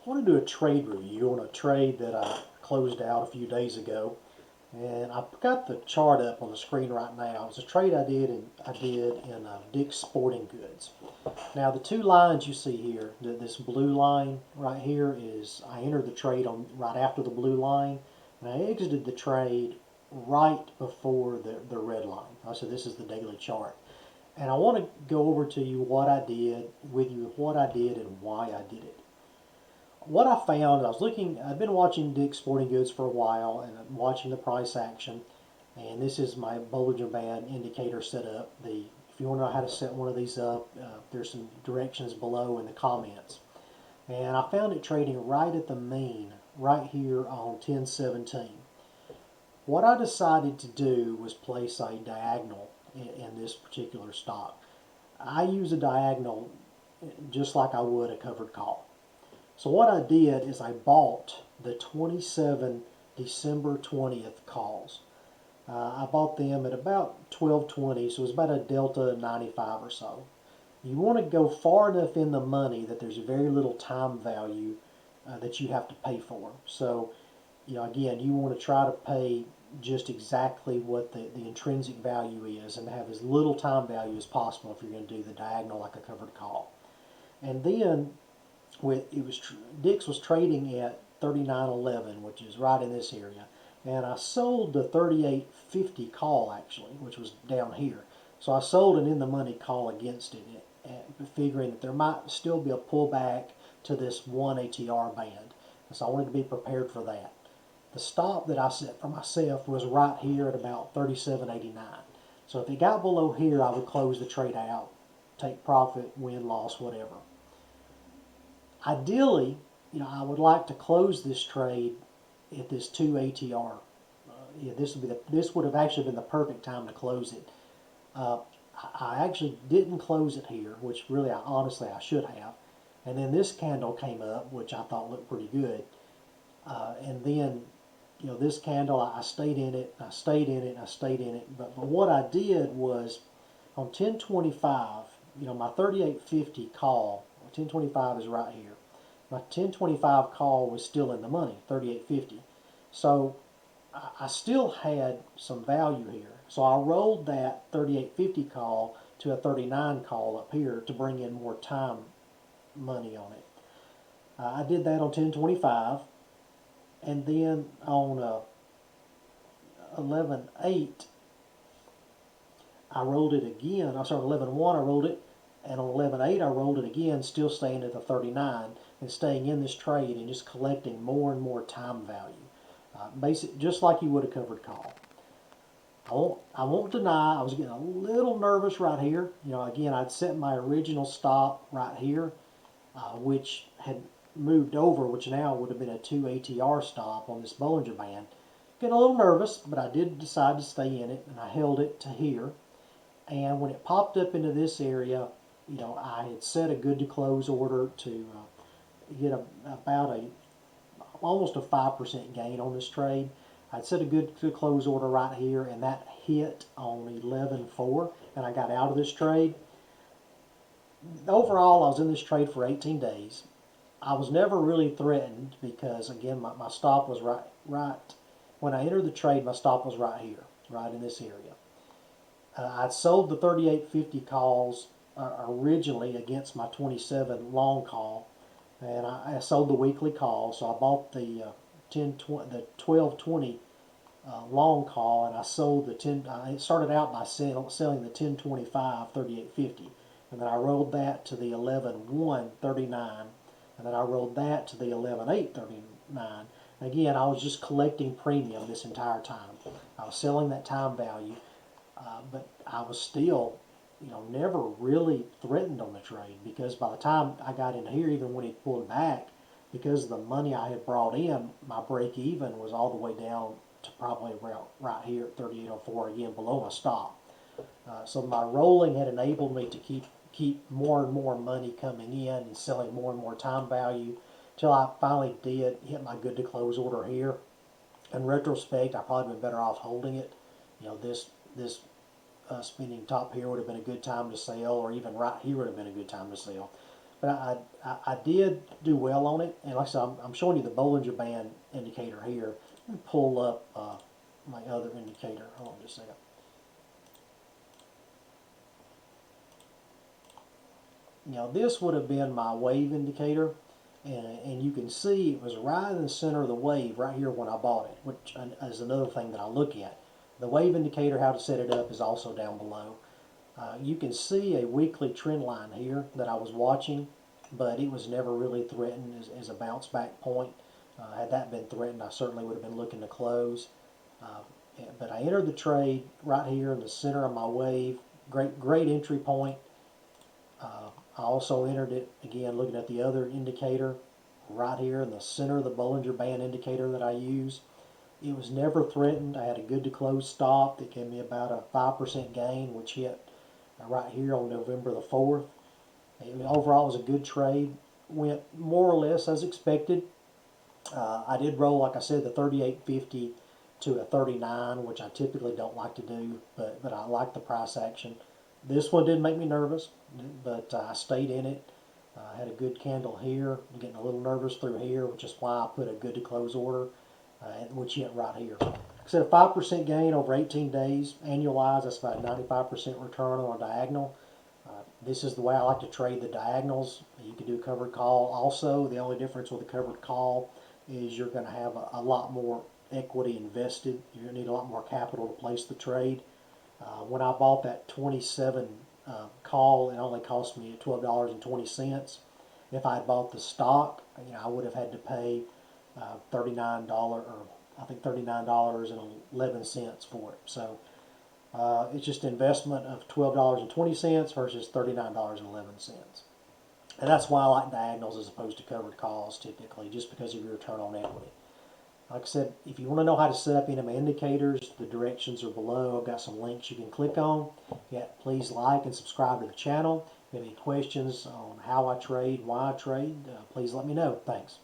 I want to do a trade review on a trade that I closed out a few days ago, and I've got the chart up on the screen right now. It's a trade I did in Dick's Sporting Goods. Now the two lines you see here, this blue line right here is I entered the trade on right after the blue line, and I exited the trade right before the red line. So this is the daily chart, and I want to go over to you what I did with you, what I did, and why I did it. What I found, I've been watching Dick's Sporting Goods for a while, and I'm watching the price action. And this is my Bollinger Band indicator set up. If you want to know how to set one of these up, there's some directions below in the comments. And I found it trading right at the mean, right here on 1017. What I decided to do was place a diagonal in this particular stock. I use a diagonal just like I would a covered call. So what I did is I bought the 27 December 20th calls. I bought them at about 12.20, so it was about a delta 95 or so. You want to go far enough in the money that there's very little time value that you have to pay for. So, again, you want to try to pay just exactly what the intrinsic value is and have as little time value as possible if you're going to do the diagonal like a covered call. And then Dick's was trading at 39.11, which is right in this area, and I sold the 38.50 call actually, which was down here. So I sold an in the money call against it, figuring that there might still be a pullback to this 1 ATR band. So I wanted to be prepared for that. The stop that I set for myself was right here at about 37.89. So if it got below here, I would close the trade out, take profit, win, loss, whatever. Ideally, I would like to close this trade at this 2 ATR. This would have actually been the perfect time to close it. I actually didn't close it here, which really, honestly, I should have. And then this candle came up, which I thought looked pretty good. And then, this candle, I stayed in it, I stayed in it, I stayed in it. But what I did was on 1025, my 38.50 call, 1025 is right here. My 1025 call was still in the money, 38.50. So I still had some value here. So I rolled that 38.50 call to a 39 call up here to bring in more time money on it. I did that on 1025, and then on 11.8 I rolled it again. I'm sorry, 11.1 I rolled it, and on 11.8 I rolled it again, still staying at the 39 and staying in this trade and just collecting more and more time value. Just like you would a covered call. I won't deny I was getting a little nervous right here. Again, I'd set my original stop right here, which had moved over, which now would have been a 2 ATR stop on this Bollinger Band. Getting a little nervous, but I did decide to stay in it, and I held it to here. And when it popped up into this area, I had set a good to close order to get about almost a 5% gain on this trade. I'd set a good to close order right here, and that hit on 11.4, and I got out of this trade. Overall, I was in this trade for 18 days. I was never really threatened because, again, my stop was right. When I entered the trade, my stop was right here, right in this area. I'd sold the 38.50 calls originally against my 27 long call, and I sold the weekly call. So I bought the 12.20 long call, and I sold the 10. I started out by selling the 10.25 38.50, and then I rolled that to the 11.1 39, and then I rolled that to the 11.8 39. Again, I was just collecting premium this entire time. I was selling that time value. But I was still, never really threatened on the trade because by the time I got in here, even when he pulled back, because of the money I had brought in, my break even was all the way down to probably around right here at 38.04, again below my stop. So my rolling had enabled me to keep more and more money coming in and selling more and more time value till I finally did hit my good to close order here. In retrospect, I probably been better off holding it. This spinning top here would have been a good time to sell, or even right here would have been a good time to sell. But I did do well on it, and like I said, I'm showing you the Bollinger Band indicator here. Let me pull up my other indicator. Hold on just a second. Now this would have been my wave indicator, and you can see it was right in the center of the wave right here when I bought it, which is another thing that I look at. The wave indicator, how to set it up, is also down below. You can see a weekly trend line here that I was watching, but it was never really threatened as a bounce back point. Had that been threatened, I certainly would have been looking to close. But I entered the trade right here in the center of my wave. Great entry point. I also entered it, again, looking at the other indicator, right here in the center of the Bollinger Band indicator that I use. It was never threatened. I had a good to close stop that gave me about a 5% gain, which hit right here on November the 4th. Overall, it was a good trade. Went more or less as expected. I did roll, like I said, the 38.50 to a 39, which I typically don't like to do, but I like the price action. This one did make me nervous, but I stayed in it. I had a good candle here. I'm getting a little nervous through here, which is why I put a good to close order, which hit right here. Like I said, a 5% gain over 18 days. Annualized, that's about 95% return on a diagonal. This is the way I like to trade the diagonals. You can do a covered call. Also, the only difference with a covered call is you're going to have a lot more equity invested. You're going to need a lot more capital to place the trade. When I bought that 27 call, it only cost me $12.20. If I had bought the stock, I would have had to pay $39, or I think $39.11 for it. So it's just an investment of $12.20 versus $39.11. And that's why I like diagonals as opposed to covered calls typically, just because of your return on equity. Like I said, if you want to know how to set up any of my indicators, the directions are below. I've got some links you can click on. Yeah, please like and subscribe to the channel. If you have any questions on how I trade, why I trade, please let me know. Thanks.